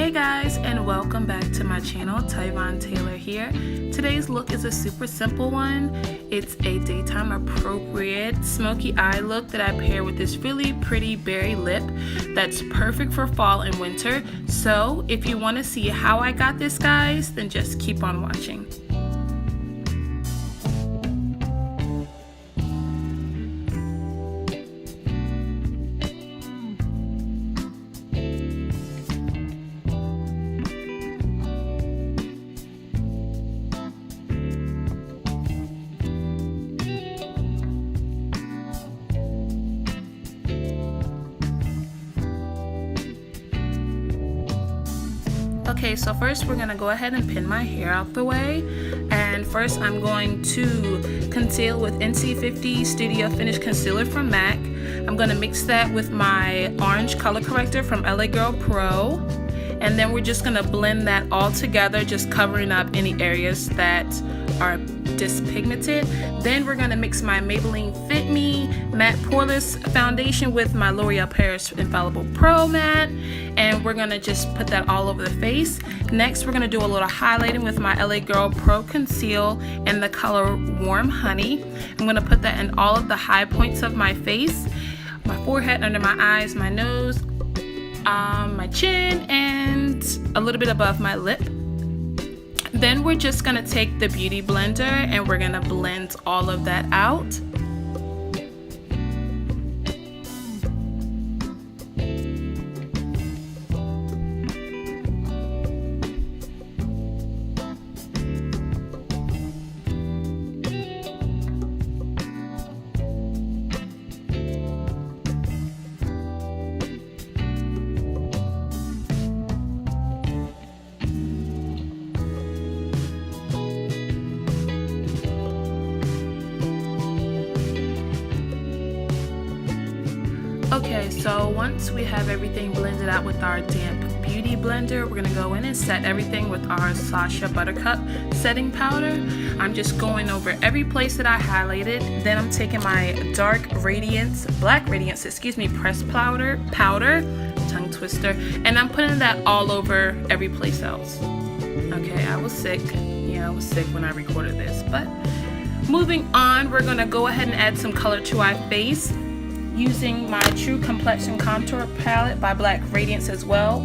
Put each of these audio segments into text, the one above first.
Hey guys, and welcome back to my channel. Tyvon Taylor here. Today's look is a super simple one. It's a daytime appropriate smoky eye look that I pair with this really pretty berry lip that's perfect for fall and winter. So if you want to see how I got this, guys, then just keep on watching. Okay, so first we're gonna go ahead and pin my hair out the way, and first I'm going to conceal with NC50 Studio Finish Concealer from MAC. I'm gonna mix that with my orange color corrector from LA Girl Pro, and then we're just gonna blend that all together, just covering up any areas that are dyspigmented. Then we're gonna mix my Maybelline Fit Me Matte Poreless Foundation with my L'Oreal Paris Infallible Pro Matte, and we're gonna just put that all over the face. Next, we're gonna do a little highlighting with my LA Girl Pro Conceal in the color Warm Honey. I'm gonna put that in all of the high points of my face, my forehead, under my eyes, my nose, my chin, and a little bit above my lip. Then we're just gonna take the Beauty Blender and we're gonna blend all of that out. Okay, so once we have everything blended out with our damp beauty blender, we're gonna go in and set everything with our Sache Buttercup setting powder. I'm just going over every place that I highlighted. Then I'm taking my dark radiance, black radiance, pressed powder, tongue twister, and I'm putting that all over every place else. Okay, I was sick. Yeah, I was sick when I recorded this, but moving on, we're gonna go ahead and add some color to our face, using my True Complexion Contor palette by Black Radiance as well.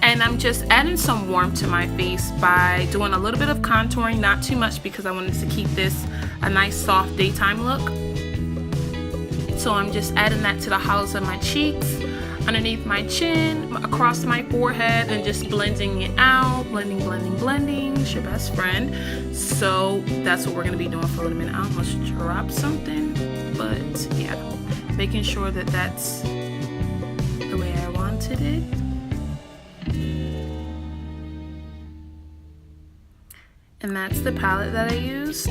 And I'm just adding some warmth to my face by doing a little bit of contouring, not too much because I wanted to keep this a nice soft daytime look. So I'm just adding that to the hollows of my cheeks, underneath my chin, across my forehead, and just blending it out. Blending, it's your best friend. So that's what we're gonna be doing for a little minute. I almost dropped something, but yeah. Making sure that that's the way I wanted it. And that's the palette that I used.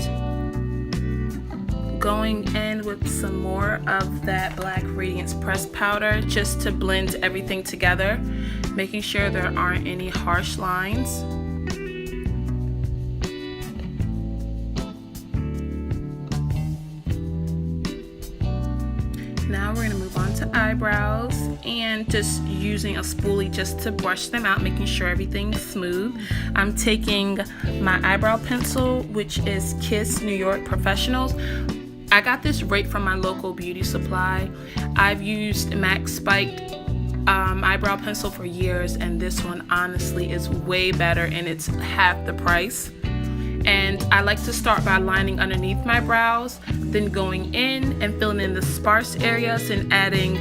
Going in with some more of that Black Radiance pressed powder just to blend everything together, making sure there aren't any harsh lines. Now we're going to move on to eyebrows, and just using a spoolie just to brush them out, making sure everything's smooth. I'm taking my eyebrow pencil, which is Kiss New York Professionals. I got this right from my local beauty supply. I've used MAC spiked eyebrow pencil for years, and this one honestly is way better, and it's half the price. And I like to start by lining underneath my brows, then going in and filling in the sparse areas and adding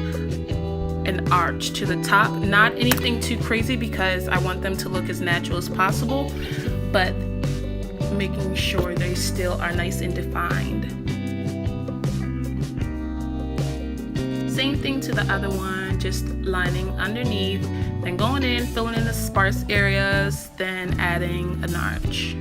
an arch to the top. Not anything too crazy because I want them to look as natural as possible, but making sure they still are nice and defined. Same thing to the other one, just lining underneath, then going in, filling in the sparse areas, then adding an arch.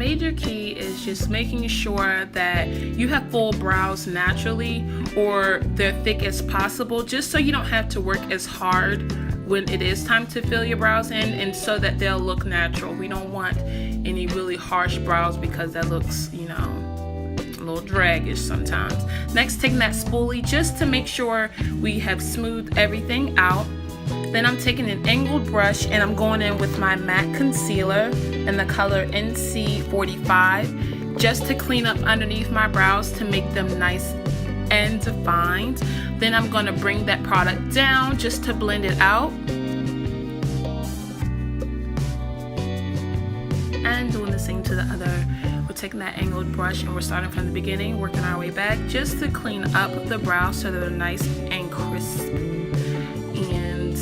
major key is just making sure that you have full brows naturally, or they're thick as possible, just so you don't have to work as hard when it is time to fill your brows in, and so that they'll look natural. We don't want any really harsh brows because that looks, you know, a little draggish sometimes. Next, taking that spoolie just to make sure we have smoothed everything out. Then I'm taking an angled brush and I'm going in with my matte concealer in the color NC45 just to clean up underneath my brows to make them nice and defined. Then I'm going to bring that product down just to blend it out. And doing the same to the other. We're taking that angled brush and we're starting from the beginning, working our way back just to clean up the brows so they're nice and crisp and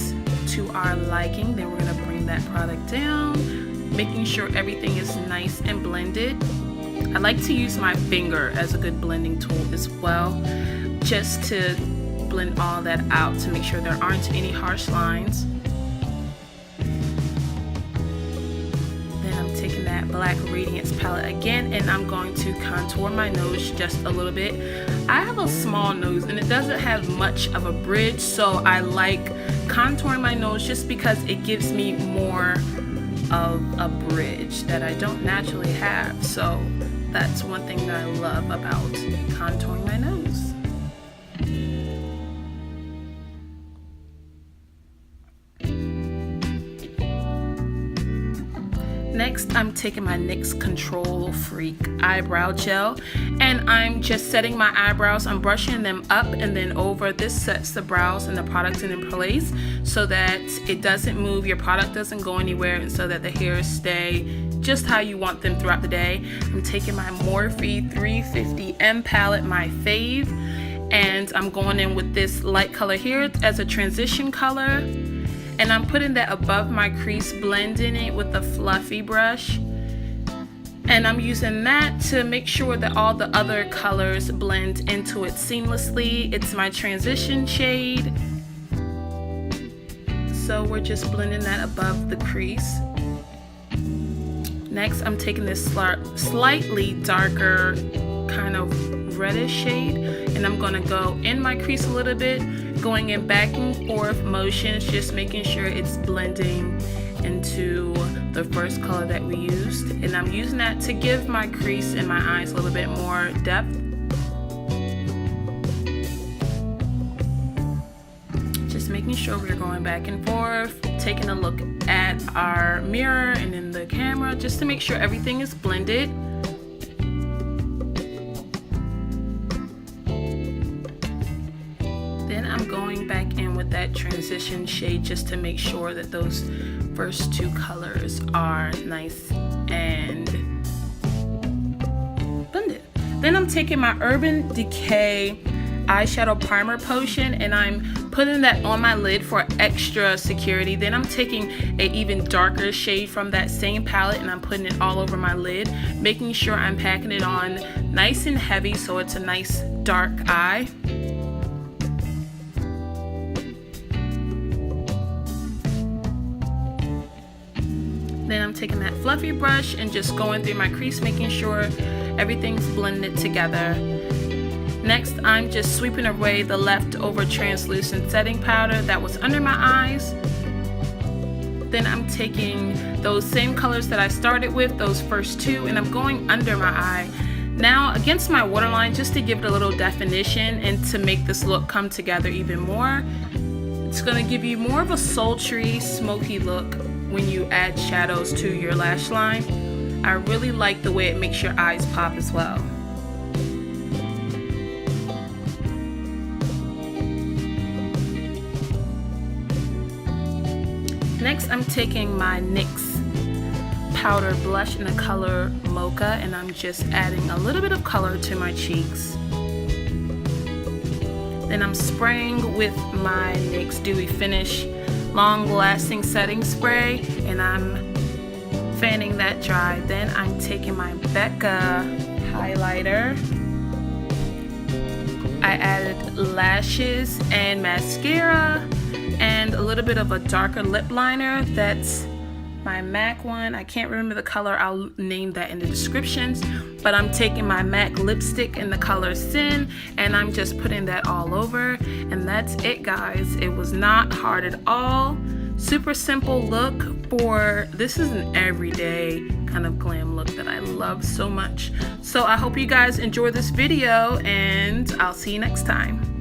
to our liking. Then we're going to bring that product down, making sure everything is nice and blended. I like to use my finger as a good blending tool as well, just to blend all that out to make sure there aren't any harsh lines. Then I'm taking that black radiance palette again and I'm going to contour my nose just a little bit. I have a small nose and it doesn't have much of a bridge, so I like contouring my nose just because it gives me more of a bridge that I don't naturally have. So that's one thing that I love about contouring my nose. Next, I'm taking my NYX Control Freak eyebrow gel and I'm just setting my eyebrows. I'm brushing them up and then over. This sets the brows and the product in place so that it doesn't move, your product doesn't go anywhere, and so that the hairs stay just how you want them throughout the day. I'm taking my Morphe 350M palette, my fave, and I'm going in with this light color here as a transition color. And I'm putting that above my crease, blending it with a fluffy brush. And I'm using that to make sure that all the other colors blend into it seamlessly. It's my transition shade. So we're just blending that above the crease. Next, I'm taking this slightly darker kind of reddish shade and I'm gonna go in my crease a little bit, going in back and forth motions, just making sure it's blending into the first color that we used. And I'm using that to give my crease and my eyes a little bit more depth. Just making sure we're going back and forth, taking a look at our mirror and in the camera just to make sure everything is blended. Back in with that transition shade just to make sure that those first two colors are nice and blended. Then I'm taking my Urban Decay eyeshadow primer potion and I'm putting that on my lid for extra security. Then I'm taking an even darker shade from that same palette and I'm putting it all over my lid, making sure I'm packing it on nice and heavy so it's a nice dark eye. Then I'm taking that fluffy brush and just going through my crease, making sure everything's blended together. Next, I'm just sweeping away the leftover translucent setting powder that was under my eyes. Then I'm taking those same colors that I started with, those first two, and I'm going under my eye. Now against my waterline just to give it a little definition and to make this look come together even more. It's going to give you more of a sultry, smoky look when you add shadows to your lash line. I really like the way it makes your eyes pop as well. Next, I'm taking my NYX powder blush in the color Mocha and I'm just adding a little bit of color to my cheeks. Then I'm spraying with my NYX Dewy Finish long lasting setting spray and I'm fanning that dry. Then I'm taking my Becca highlighter. I added lashes and mascara and a little bit of a darker lip liner that's my MAC one. I can't remember the color. I'll name that in the descriptions. But I'm taking my MAC lipstick in the color Sin, and I'm just putting that all over. And that's it, guys. It was not hard at all. Super simple look for, this is an everyday kind of glam look that I love so much. So I hope you guys enjoy this video, and I'll see you next time.